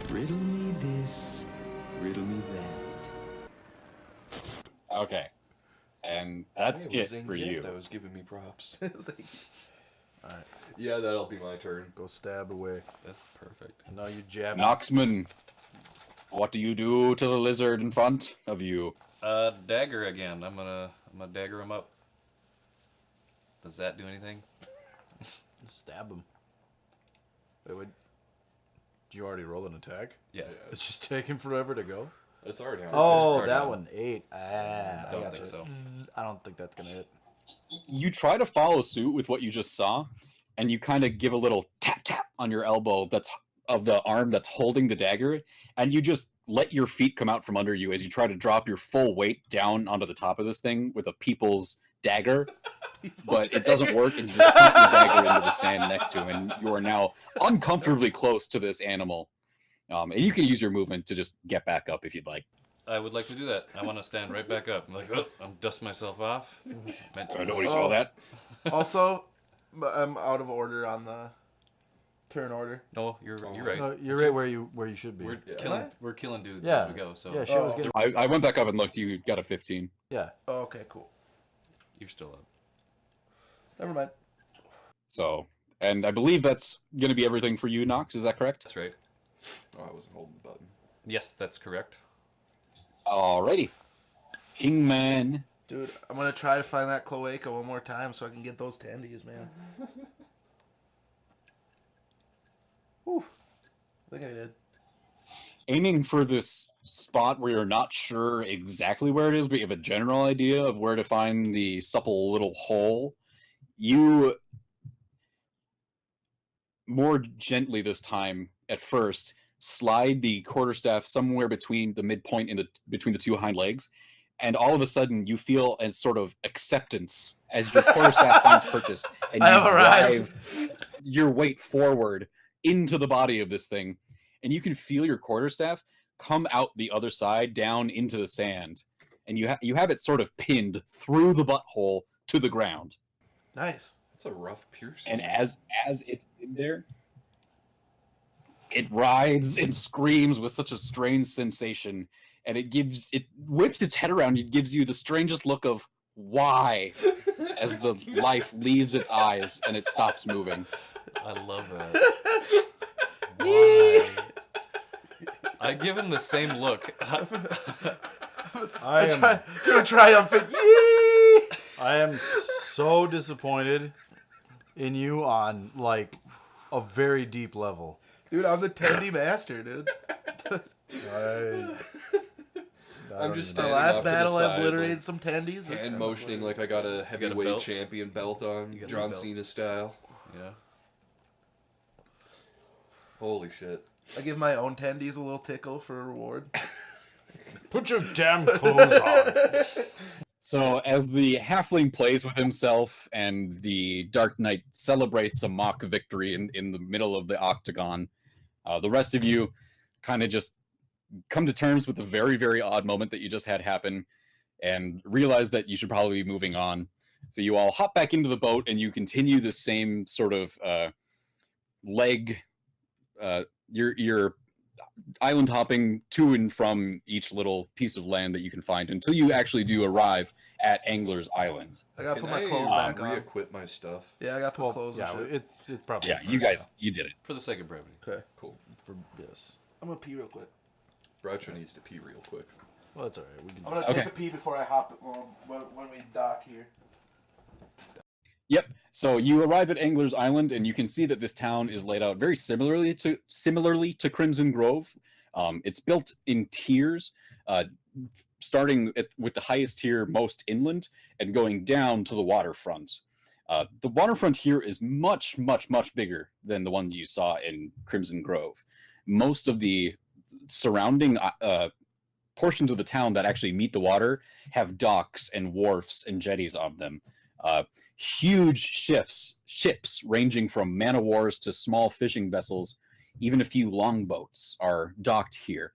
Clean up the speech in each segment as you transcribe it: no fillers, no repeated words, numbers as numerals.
Riddle me this, riddle me that. Okay. And that's it for you. That was giving me props. Alright, Yeah, that'll be my turn. go stab away. That's perfect. And now you jab. Noxman, what do you do to the lizard in front of you? Dagger again. I'm gonna dagger him up. Does that do anything? Stab him. Wait, did you already roll an attack? Yeah. It's just taking forever to go. It's already on. Oh, already that on. one. 8. I Don't got think you. so. I don't think that's gonna hit. You try to follow suit with what you just saw, and you kind of give a little tap tap on your elbow that's of the arm that's holding the dagger, and you just let your feet come out from under you as you try to drop your full weight down onto the top of this thing with a people's dagger. But it doesn't work, and you just put your dagger into the sand next to him, and you are now uncomfortably close to this animal. And you can use your movement to just get back up if you'd like. I would like to do that. I want to stand right back up. I'm like, oh, I'm dusting myself off. Nobody saw that. Also, I'm out of order on the turn order. No, you're right. No, you're right where you should be. We're killing dudes Yeah. as we go. So Yeah, she was getting. I went back up and looked. You got a 15. Yeah. Oh, okay, cool. you're still up. Never mind. So, and I believe that's going to be everything for you, Nox. Is that correct? That's right. Oh, I wasn't holding the button. Yes, that's correct. Alrighty. Kingman. Dude, I'm gonna try to find that cloaca one more time so I can get those tendies, man. Whew. I think I did. Aiming for this spot where you're not sure exactly where it is, but you have a general idea of where to find the supple little hole. You more gently this time at first slide the quarterstaff somewhere between the midpoint and between the two hind legs, and all of a sudden you feel a sort of acceptance as your quarterstaff finds purchase, and you drive your weight forward into the body of this thing, and you can feel your quarterstaff come out the other side down into the sand, and you have it sort of pinned through the butthole to the ground. Nice. That's a rough piercing. And as it's in there, it writhes and screams with such a strange sensation, and it whips its head around and gives you the strangest look of why as the life leaves its eyes and it stops moving. I love that. Why? I give him the same look. I'm triumphant. Yee! I am so disappointed in you on like a very deep level. Dude, I'm the tendy master, dude. I'm just The standing last off to the battle, I side, obliterated like, some tendies. This hand time motioning like I got a heavyweight belt? champion belt on, You got a John belt. Cena style. Yeah. Holy shit. I give my own tendies a little tickle for a reward. Put your damn clothes on. So as the halfling plays with himself and the Dark Knight celebrates a mock victory in the middle of the octagon, the rest of you kind of just come to terms with the very, very odd moment that you just had happen and realize that you should probably be moving on. So you all hop back into the boat and you continue the same sort of leg, your island hopping to and from each little piece of land that you can find until you actually do arrive at Angler's Island. I gotta Can put my I clothes back on. re-equip my stuff? Yeah, I gotta put clothes yeah, and shit. it's probably Yeah, you guys, you did it. For the sake of brevity. Okay. Cool. for yes. I'm gonna pee real quick. Groucho needs to pee real quick. Well, that's all right. We can. I'm gonna Okay. take a pee before I hop when we dock here. Yep. So you arrive at Angler's Island, and you can see that this town is laid out very similarly to Crimson Grove. It's built in tiers, starting with the highest tier most inland and going down to the waterfront. The waterfront here is much, much, much bigger than the one you saw in Crimson Grove. Most of the surrounding portions of the town that actually meet the water have docks and wharfs and jetties on them. Huge ships ranging from man-o'-wars to small fishing vessels, even a few longboats are docked here.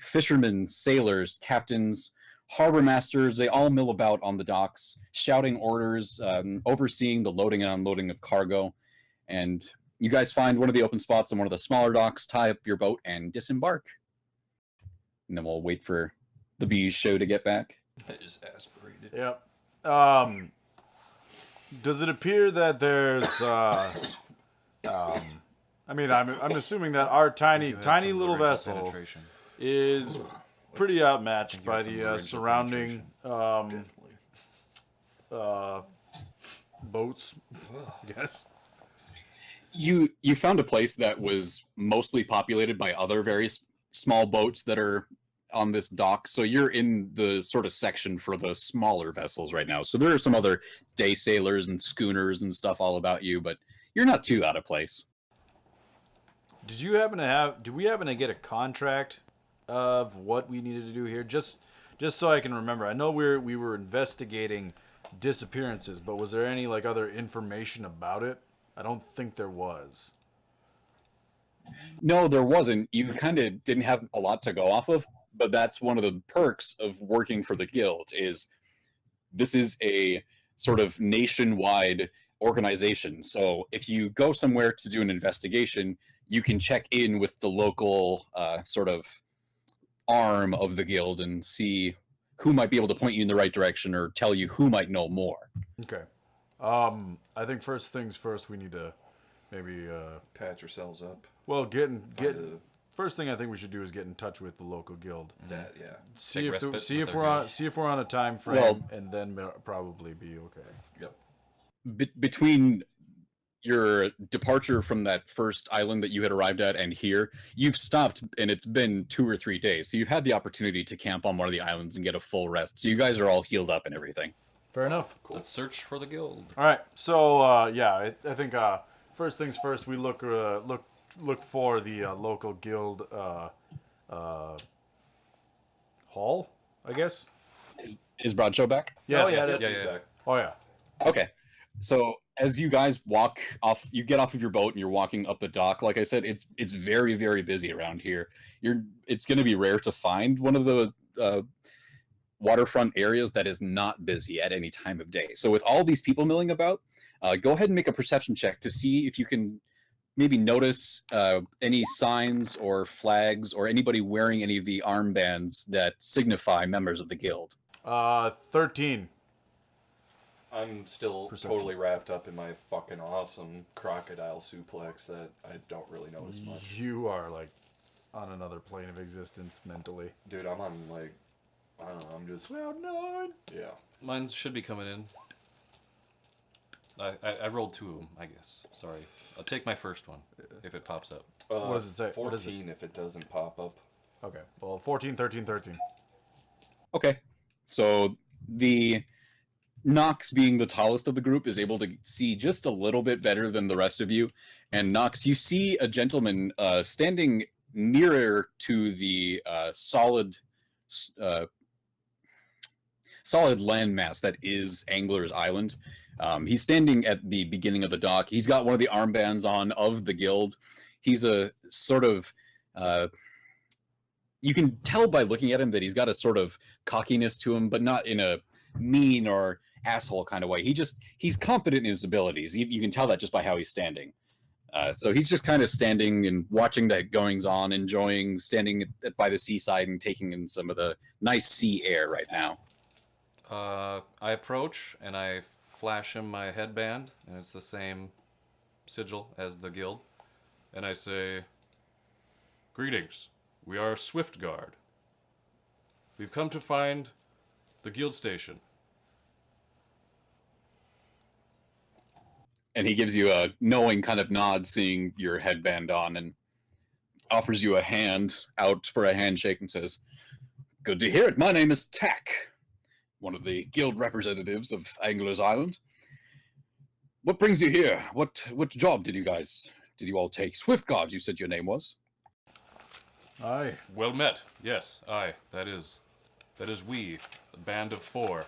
Fishermen, sailors, captains, harbor masters, they all mill about on the docks, shouting orders, overseeing the loading and unloading of cargo. And you guys find one of the open spots on one of the smaller docks, tie up your boat, and disembark. And then we'll wait for the bees show to get back. I just aspirated. Yep. Does it appear that there's I mean, I'm assuming that our tiny You had tiny some little laryngeal vessel penetration. is pretty outmatched You by had some the laryngeal surrounding Definitely. boats. I guess. You found a place that was mostly populated by other very small boats that are on this dock. So you're in the sort of section for the smaller vessels right now. So there are some other day sailors and schooners and stuff all about you, but you're not too out of place. Did we happen to get a contract of what we needed to do here? Just so I can remember. I know we were investigating disappearances, but was there any like other information about it? I don't think there was. No, there wasn't. You kind of didn't have a lot to go off of, but that's one of the perks of working for the guild is this is a sort of nationwide organization. So if you go somewhere to do an investigation, you can check in with the local sort of arm of the guild and see who might be able to point you in the right direction or tell you who might know more. Okay. I think first things first, we need to maybe Patch yourselves up. well get Find a- first thing I think we should do is get in touch with the local guild. that, yeah. See respite with if their we're on guild. see if we're on a time frame, Well- and then probably be okay. Yep. Between your departure from that first island that you had arrived at and here, you've stopped and it's been 2 or 3 days. So you've had the opportunity to camp on one of the islands and get a full rest. So you guys are all healed up and everything. Fair enough. Let's search for the guild. All right. So yeah, I think first things first, we look for the local guild hall, I guess. Is Broadshow back? Yes. Oh, yeah, Yeah, He's yeah. back. Oh yeah. Okay. So as you guys walk off, you get off of your boat and you're walking up the dock. Like I said, it's very, very busy around here. It's going to be rare to find one of the waterfront areas that is not busy at any time of day. So with all these people milling about, go ahead and make a perception check to see if you can maybe notice any signs or flags or anybody wearing any of the armbands that signify members of the guild. 13. I'm still Perception. totally wrapped up in my fucking awesome crocodile suplex that I don't really notice much. You are like on another plane of existence mentally. Dude, I'm on like, I don't know, I'm just, Cloud 9. yeah. Mine should be coming in. I rolled 2 of them, I guess. Sorry. I'll take my first one if it pops up. What does it say? 14 What is it? if it doesn't pop up. Okay. Well, 14, 13, 13. Okay. So the Nox, being the tallest of the group, is able to see just a little bit better than the rest of you. And Nox, you see a gentleman standing nearer to the solid landmass that is Angler's Island. He's standing at the beginning of the dock. He's got one of the armbands on of the guild. He's a sort of you can tell by looking at him that he's got a sort of cockiness to him, but not in a mean or asshole kind of way. He's confident in his abilities. You can tell that just by how he's standing. So he's just kind of standing and watching that goings on, enjoying standing by the seaside and taking in some of the nice sea air right now. I approach and I flash him my headband, and it's the same sigil as the guild. And I say, "Greetings. We are Swift Guard. We've come to find the guild station." And he gives you a knowing kind of nod, seeing your headband on, and offers you a hand out for a handshake and says, "Good to hear it. My name is Tack, one of the guild representatives of Angler's Island. What brings you here? What job did you all take? Swift Guard, you said your name was." Aye. Well met. Yes, aye. That is we, a band of 4.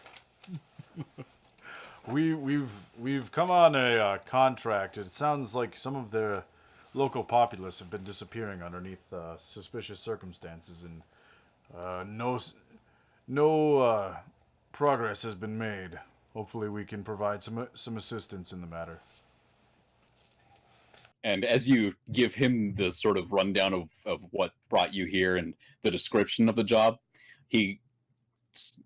We've come on a contract. It sounds like some of the local populace have been disappearing underneath suspicious circumstances, and no progress has been made. Hopefully, we can provide some assistance in the matter. And as you give him the sort of rundown of what brought you here and the description of the job, he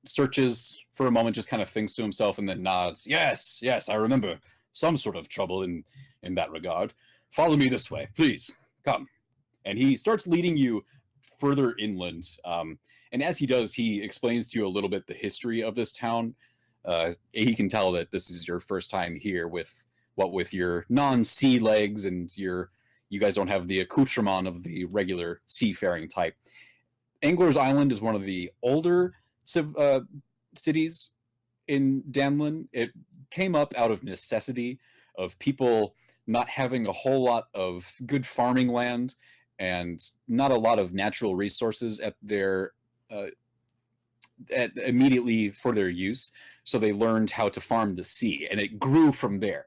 searches for a moment, just kind of thinks to himself, and then nods. Yes, yes, I remember some sort of trouble in that regard. Follow me this way, please. Come. And he starts leading you further inland. And as he does, he explains to you a little bit the history of this town. He can tell that this is your first time here with your non-sea legs, and you guys don't have the accoutrement of the regular seafaring type. Angler's Island is one of the older cities in Danlin. It came up out of necessity of people not having a whole lot of good farming land and not a lot of natural resources at their immediately for their use. So they learned how to farm the sea, and it grew from there.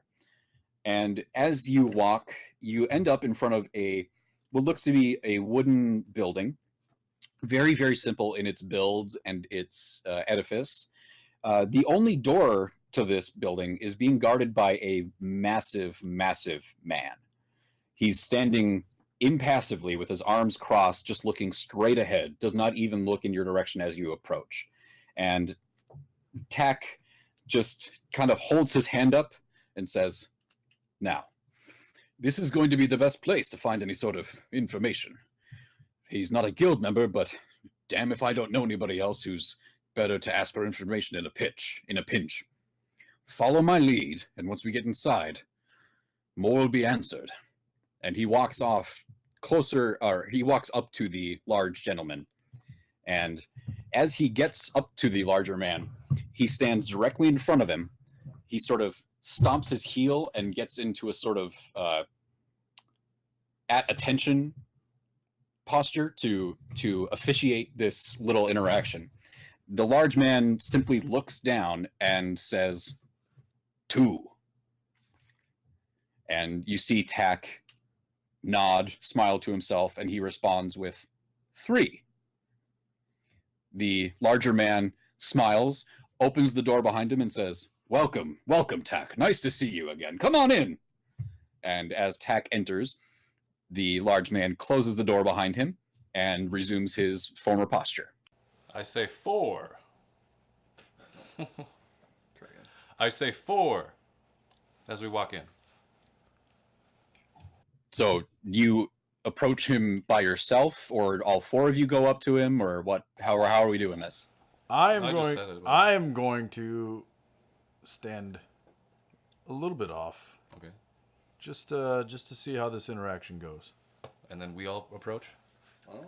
And as you walk, you end up in front of what looks to be a wooden building. Very, very simple in its build and its edifice. The only door to this building is being guarded by a massive, massive man. He's standing impassively with his arms crossed, just looking straight ahead, does not even look in your direction as you approach. And Tack just kind of holds his hand up and says, "Now, this is going to be the best place to find any sort of information. He's not a guild member, but damn if I don't know anybody else who's better to ask for information in a pinch. Follow my lead, and once we get inside, more will be answered." And he walks off closer, or he walks up to the large gentleman. And as he gets up to the larger man, he stands directly in front of him. He sort of stomps his heel and gets into a sort of at attention posture to officiate this little interaction. The large man simply looks down and says, "2." And you see Tack nod, smile to himself, and he responds with 3. The larger man smiles, opens the door behind him, and says, "Welcome, welcome, Tack. Nice to see you again. Come on in." And as Tack enters, the large man closes the door behind him and resumes his former posture. I say 4. Try again. I say 4 as we walk in. So you approach him by yourself, or all 4 of you go up to him, or what? How are we doing this? I I just said it, but- am going to stand a little bit off, Okay. just to see how this interaction goes. And then we all approach? Oh,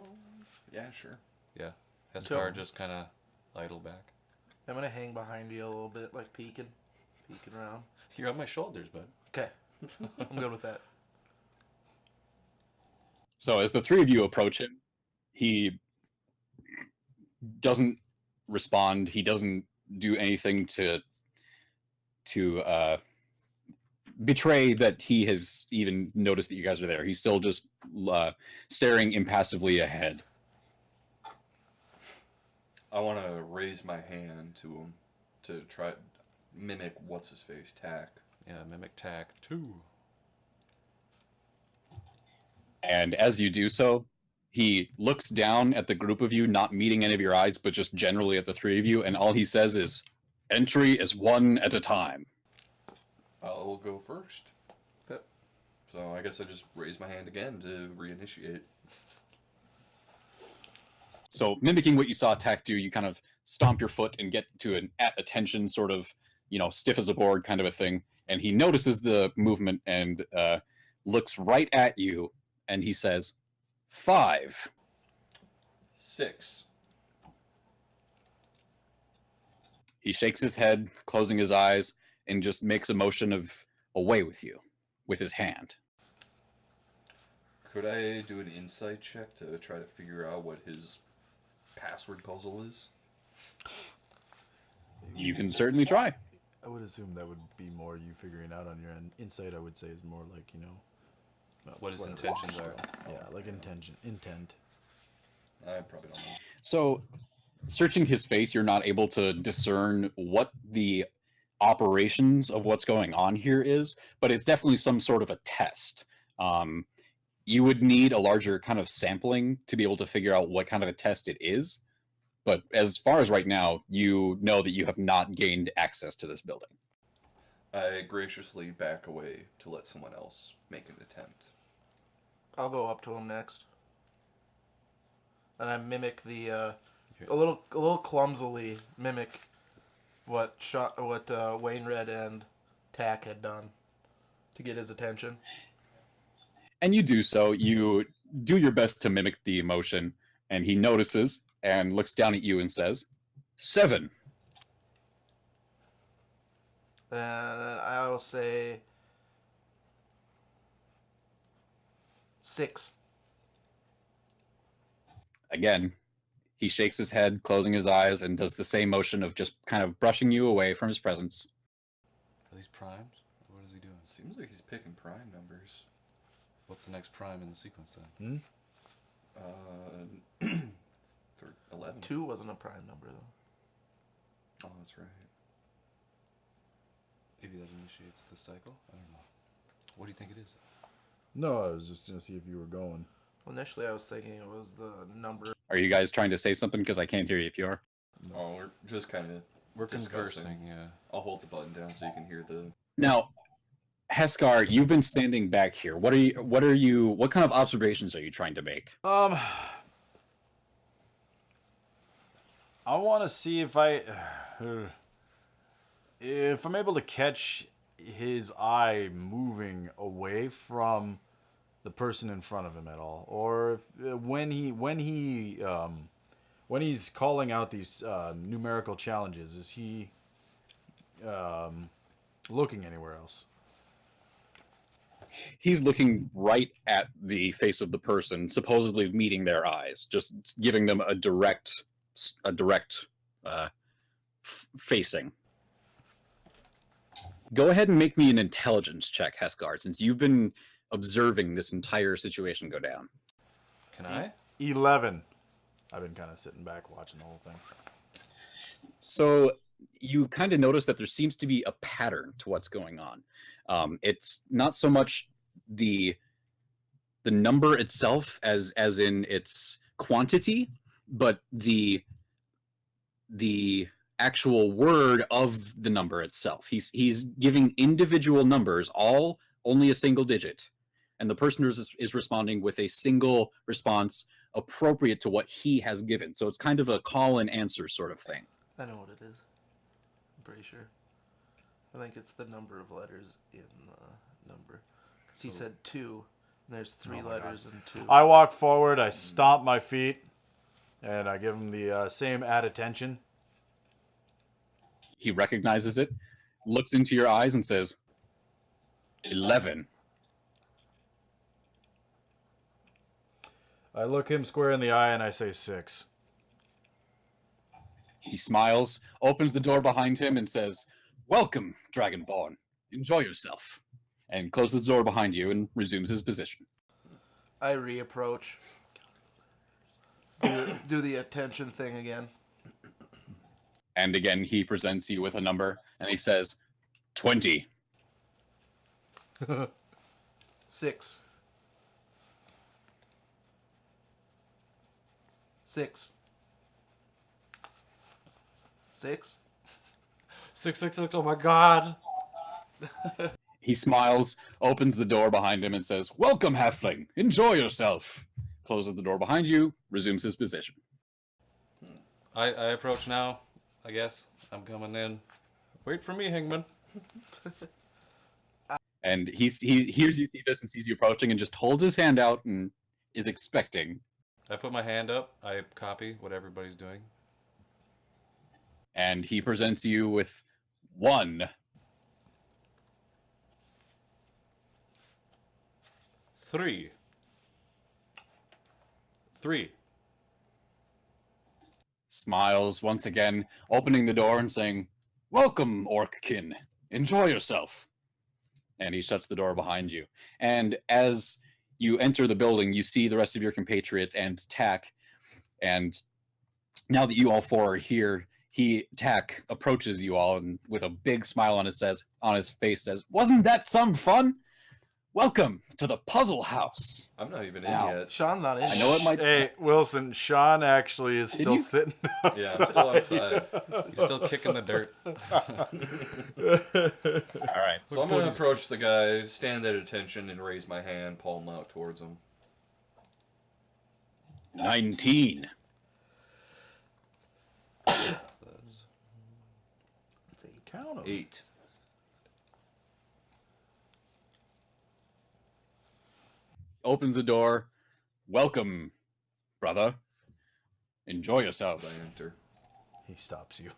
yeah, sure. Yeah. Heskar So- just kind of idle back. I'm gonna hang behind you a little bit, like peeking around. You're on my shoulders, bud. Okay, I'm good with that. So as the 3 of you approach him, he doesn't respond. He doesn't do anything to betray that he has even noticed that you guys are there. He's still just staring impassively ahead. I want to raise my hand to him to try mimic what's his face Tack. Yeah, mimic Tack 2. And as you do so, he looks down at the group of you, not meeting any of your eyes, but just generally at the 3 of you, and all he says is, "Entry is 1 at a time." I'll go first. Okay. So I guess I just raise my hand again to reinitiate. So mimicking what you saw Tack do, you kind of stomp your foot and get to an at attention sort of, stiff as a board kind of a thing. And he notices the movement and looks right at you, and he says, 5. 6. He shakes his head, closing his eyes, and just makes a motion of away with you with his hand. Could I do an insight check to try to figure out what his password puzzle is? You can certainly try. I would assume that would be more you figuring out on your end. Insight, I would say, is more like, What his whatever. intentions are. Yeah, like intent. I probably don't know. So, searching his face, you're not able to discern what the operations of what's going on here is, but it's definitely some sort of a test You would need a larger kind of sampling to be able to figure out what kind of a test it is. But as far as right now, you know that you have not gained access to this building. I graciously back away to let someone else make an attempt. I'll go up to him next. And I mimic the a little clumsily mimic what Wainwright and Tack had done to get his attention. And you do so. You do your best to mimic the emotion, and he notices and looks down at you and says, 7. And I will say 6. Again, he shakes his head, closing his eyes, and does the same motion of just kind of brushing you away from his presence. Are these primes? What is he doing? Seems like he's picking prime numbers. What's the next prime in the sequence then? 11. 2 wasn't a prime number though. Oh, that's right. Maybe that initiates the cycle? I don't know. What do you think it is? No, I was just gonna see if you were going. Well, initially I was thinking it was the number. Are you guys trying to say something? Because I can't hear you if you are. Oh, we're just kind of We're discussing. conversing, yeah. I'll hold the button down so you can hear the. Now, Heskar, you've been standing back here. What kind of observations are you trying to make? I want to see if if I'm able to catch his eye moving away from the person in front of him at all, or if, when he's calling out these numerical challenges, is he looking anywhere else? He's looking right at the face of the person, supposedly meeting their eyes, just giving them a direct facing. Go ahead and make me an intelligence check, Heskar, since you've been observing this entire situation go down. Can I? 11. I've been kind of sitting back watching the whole thing. So you kind of notice that there seems to be a pattern to what's going on. It's not so much the number itself as in its quantity, but the actual word of the number itself. He's giving individual numbers, all only a single digit, and the person is responding with a single response appropriate to what he has given. So it's kind of a call and answer sort of thing. I know what it is. I'm pretty sure. I think it's the number of letters in the number. Because he said 2, and there's 3 letters in 2. I walk forward, I stomp my feet, and I give him the same add attention. He recognizes it, looks into your eyes, and says, 11. I look him square in the eye and I say 6. He smiles, opens the door behind him, and says, "Welcome, Dragonborn. Enjoy yourself." And closes the door behind you and resumes his position. I reapproach. Do the attention thing again. And again, he presents you with a number, and he says, 20. 6. 6. 6. 666, oh my god! He smiles, opens the door behind him, and says, "Welcome, Halfling. Enjoy yourself." Closes the door behind you, resumes his position. I approach now, I guess. I'm coming in. Wait for me, Hangman. And he hears you see this and sees you approaching and just holds his hand out and is expecting. I put my hand up. I copy what everybody's doing. And he presents you with 1. 3. 3. Smiles once again, opening the door and saying, "Welcome, Orckin. Enjoy yourself." And he shuts the door behind you. And as you enter the building, you see the rest of your compatriots and Tack. And now that you all 4 are here, Tack approaches you all and with a big smile on his face says, "Wasn't that some fun? Welcome to the Puzzle House. I'm not even Wow. in yet. Sean's not in. I know it might. Hey, Wilson, Sean actually is Did still you? sitting outside. Yeah, I'm still outside. He's still kicking the dirt. All right. So I'm gonna approach the guy, stand at attention, and raise my hand, palm out towards him. 19. Count 'em. 8. Opens the door. Welcome, brother. Enjoy yourself. I enter. He stops you.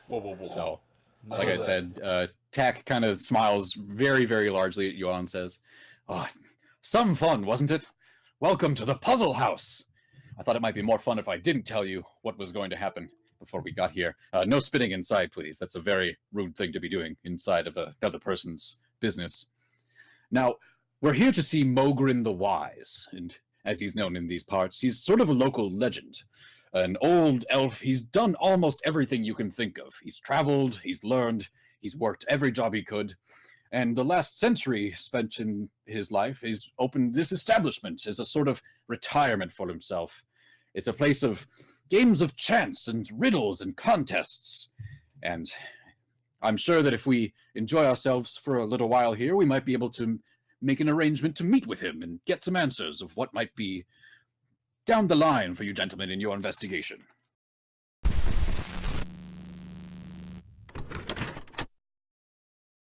Whoa, whoa, whoa. So, like I said, Tack kind of smiles very, very largely at you all and says, "Oh, some fun, wasn't it? Welcome to the Puzzle House. I thought it might be more fun if I didn't tell you what was going to happen before we got here. No spitting inside, please. That's a very rude thing to be doing inside of another person's business. Now, we're here to see Mogrin the Wise, and as he's known in these parts, he's sort of a local legend. An old elf. He's done almost everything you can think of. He's traveled, he's learned, he's worked every job he could, and the last century spent in his life is opened this establishment as a sort of retirement for himself. It's a place of games of chance and riddles and contests. And I'm sure that if we enjoy ourselves for a little while here, we might be able to make an arrangement to meet with him and get some answers of what might be down the line for you gentlemen in your investigation.